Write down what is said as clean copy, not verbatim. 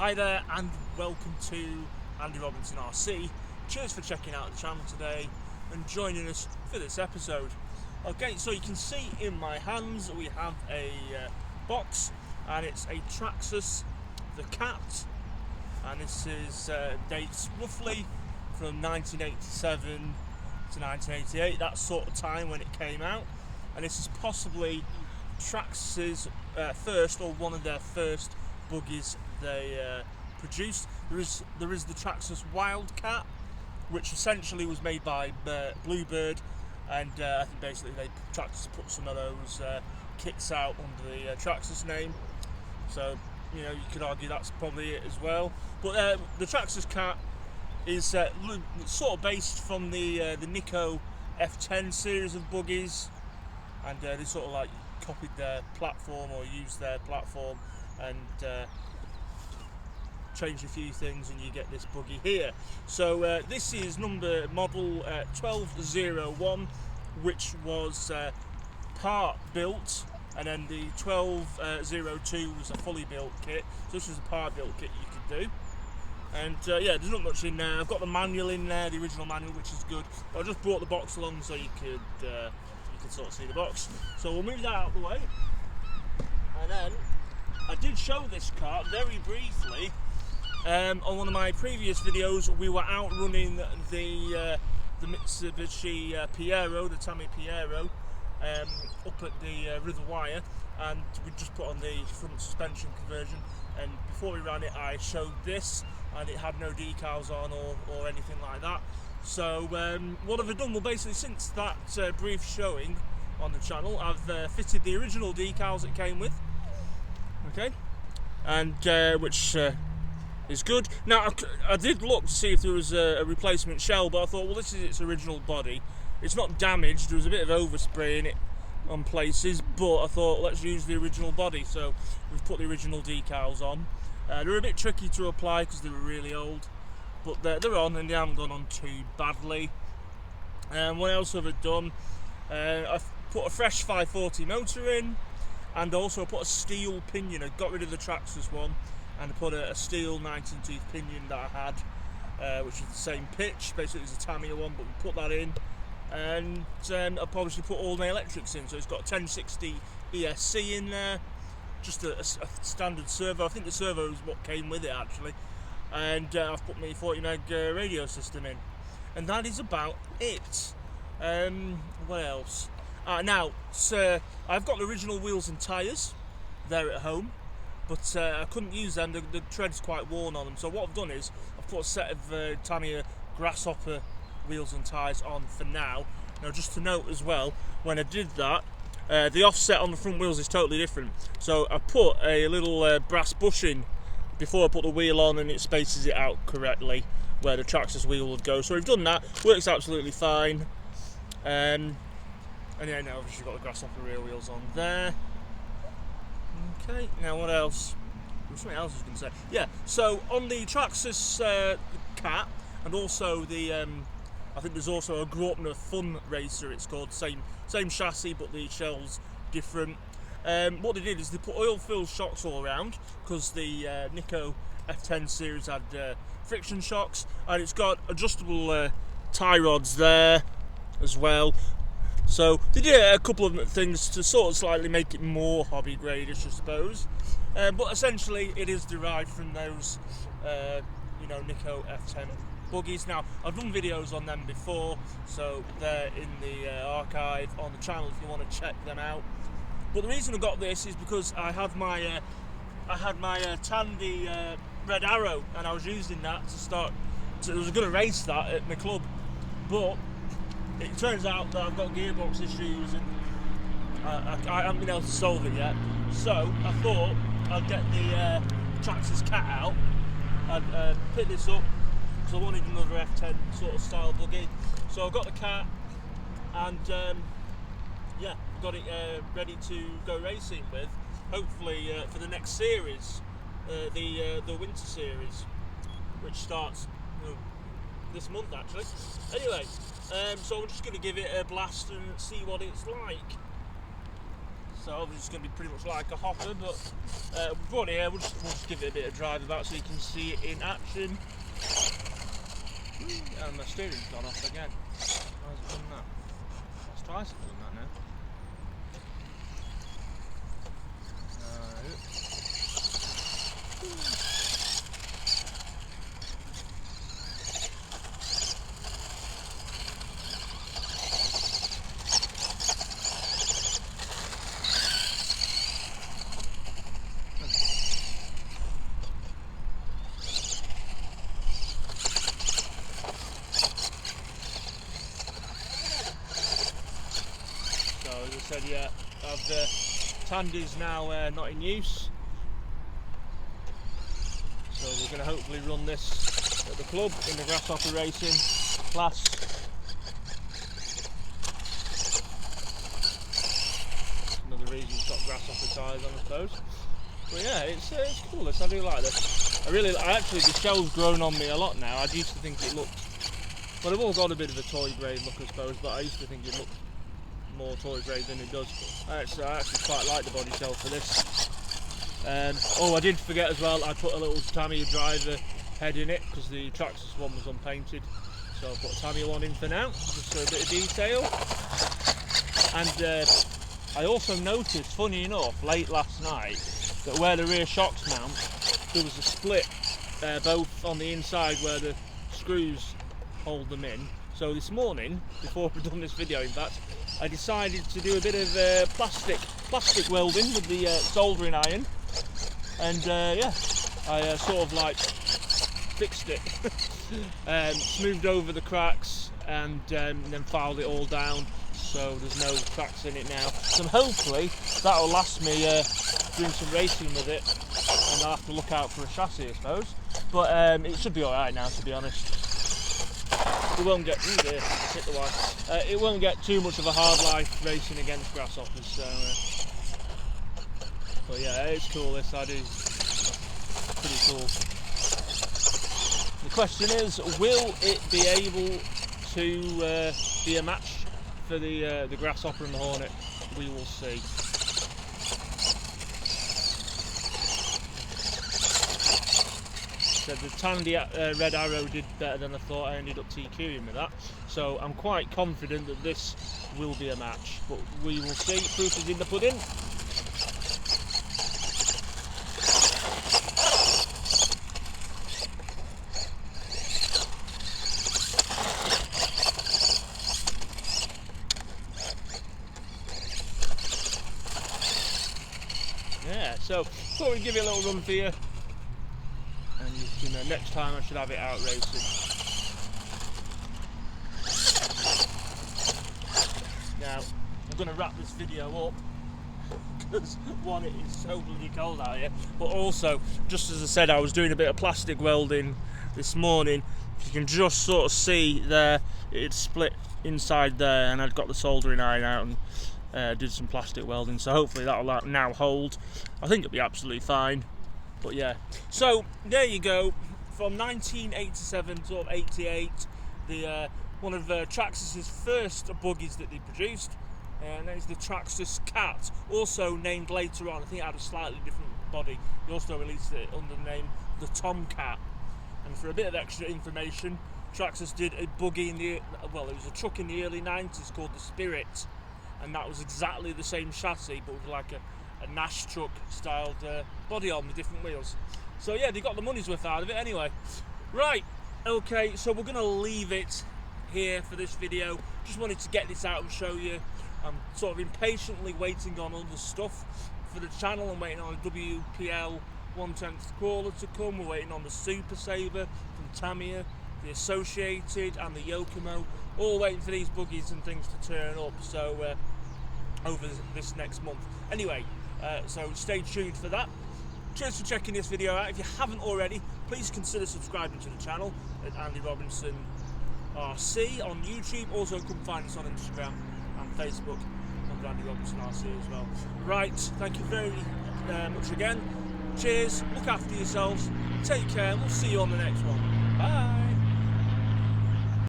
Hi there and welcome to Andy Robinson RC. Cheers for checking out the channel today and joining us for this episode. Okay, so you can see in my hands we have a box, and it's a Traxxas the Cat, and this is dates roughly from 1987 to 1988, that sort of time when it came out, and this is possibly Traxxas first, or one of their first buggies they produced. There is the Traxxas Wildcat, which essentially was made by Bluebird, and I think basically Traxxas put some of those kits out under the Traxxas name. So you could argue that's probably it as well. But the Traxxas Cat is sort of based from the Nikko F10 series of buggies, and they sort of like copied their platform or used their platform and changed a few things, and you get this buggy here. So this is model 1201, which was part built, and then the 1202 was a fully built kit. So this was a part built kit you could do. And yeah, there's not much in there. I've got the manual in there, the original manual, which is good. But I just brought the box along so you could sort of see the box. So we'll move that out of the way. And then I did show this car very briefly on one of my previous videos. We were out running the Mitsubishi Piero, the Tandy Piero, up at the River Wire, and we just put on the front suspension conversion. And before we ran it, I showed this, and it had no decals on or anything like that. So what have I done? Well, basically since that brief showing on the channel, I've fitted the original decals it came with. Okay, and which is good. Now I did look to see if there was a replacement shell, but I thought, well, this is its original body. It's not damaged. There was a bit of overspray in it on places, but I thought, let's use the original body. So we've put the original decals on. They're a bit tricky to apply because they were really old, but they're on, and they haven't gone on too badly. What else have I done? I've put a fresh 540 motor in, and also put a steel pinion. I got rid of the Traxxas one, and I put a steel 19-tooth pinion that I had, which is the same pitch. Basically, it's a Tamiya one, but we put that in. And I've obviously put all my electrics in, so it's got a 1060 ESC in there, just a standard servo. I think the servo is what came with it actually. And I've put my 40 meg radio system in, and that is about it. What else? Now, I've got the original wheels and tyres there at home, but I couldn't use them. The tread's quite worn on them. So what I've done is I've put a set of Tamiya Grasshopper wheels and tyres on for now. Now, just to note as well, when I did that, the offset on the front wheels is totally different. So I put a little brass bushing before I put the wheel on, and it spaces it out correctly where the Traxxas wheel would go. So we've done that. Works absolutely fine. And yeah, now obviously got the Grasshopper rear wheels on there. Okay, now what else? There's something else I was going to say. Yeah, so on the Traxxas Cat, and also the I think there's also a Grotner Fun Racer, it's called, same chassis, but the shell's different. What they did is they put oil-filled shocks all around, because the Nikko F10 series had friction shocks, and it's got adjustable tie rods there as well. So they did a couple of things to sort of slightly make it more hobby grade-ish, I suppose. But essentially it is derived from those Nikko F10 buggies. Now, I've done videos on them before, so they're in the archive on the channel if you want to check them out. But the reason I got this is because I had my Tandy Red Arrow, and I was using that to start. I was going to race that at my club, but it turns out that I've got gearbox issues, and I haven't been able to solve it yet. So I thought I'd get the Traxxas Cat out and pick this up, because I wanted another F10 sort of style buggy. So I've got the Cat, and yeah, got it ready to go racing with, hopefully for the next series, the winter series, which starts this month actually. Anyway, so I'm just going to give it a blast and see what it's like. So obviously it's going to be pretty much like a hopper, but we've brought it here. We'll just give it a bit of drive about so you can see it in action. And my steering's gone off again. Why has it done that? That's twice it's done that now. As I said, yeah, the Tandy's now not in use, so we're going to hopefully run this at the club in the grasshopper racing class. Another reason it's got grasshopper tyres on, I suppose. But yeah, it's cool. I do like this. Actually, the shell's grown on me a lot now. I used to think it looked, well, they've all got a bit of a toy grade look, I suppose, but I used to think it looked more toy grade than it does. I actually quite like the body shell for this. Oh, I did forget as well, I put a little Tamiya driver head in it because the Traxxas one was unpainted, so I put a Tamiya one in for now, just for a bit of detail. And I also noticed, funny enough, late last night, that where the rear shocks mount, there was a split both on the inside where the screws hold them in. So this morning, before I've done this video in fact, I decided to do a bit of plastic welding with the soldering iron, and yeah, I sort of like fixed it, smoothed over the cracks, and then filed it all down so there's no cracks in it now. So hopefully that'll last me doing some racing with it, and I'll have to look out for a chassis, I suppose. But it should be alright now, to be honest. It won't get hit the wire. It won't get too much of a hard life racing against grasshoppers. So, but yeah, it's cool. This I do. Pretty cool. The question is, will it be able to be a match for the grasshopper and the hornet? We will see. So the Tandy Red Arrow did better than I thought. I ended up TQing with that, so I'm quite confident that this will be a match, but we will see. Proof is in the pudding. Yeah, so thought we'd give it a little run for you. And you know, next time I should have it out racing. Now, I'm going to wrap this video up because one, it is so bloody cold out here, but also, just as I said, I was doing a bit of plastic welding this morning. If you can just sort of see there, it's split inside there, and I'd got the soldering iron out and did some plastic welding, so hopefully that'll now hold. I think it'll be absolutely fine. But yeah, so there you go. From 1987 to 88, the one of Traxxas' first buggies that they produced, and that is the Traxxas Cat, also named later on. I think it had a slightly different body. They also released it under the name the Tomcat. And for a bit of extra information, Traxxas did a buggy in the, well, it was a truck in the early 90s called the Spirit, and that was exactly the same chassis, but with like a Nash truck styled body on with different wheels. So yeah, they got the money's worth out of it anyway. Right, okay, so we're going to leave it here for this video. Just wanted to get this out and show you. I'm sort of impatiently waiting on other stuff for the channel. I'm waiting on a WPL 1/10 crawler to come. We're waiting on the Super Saver from Tamiya, the Associated and the Yokomo, all waiting for these buggies and things to turn up, so over this next month. Anyway, so stay tuned for that. Cheers for checking this video out. If you haven't already, please consider subscribing to the channel at Andy Robinson RC on YouTube. Also come find us on Instagram and Facebook under Andy Robinson RC as well. Right, thank you very much again. Cheers, look after yourselves, take care, and we'll see you on the next one. Bye.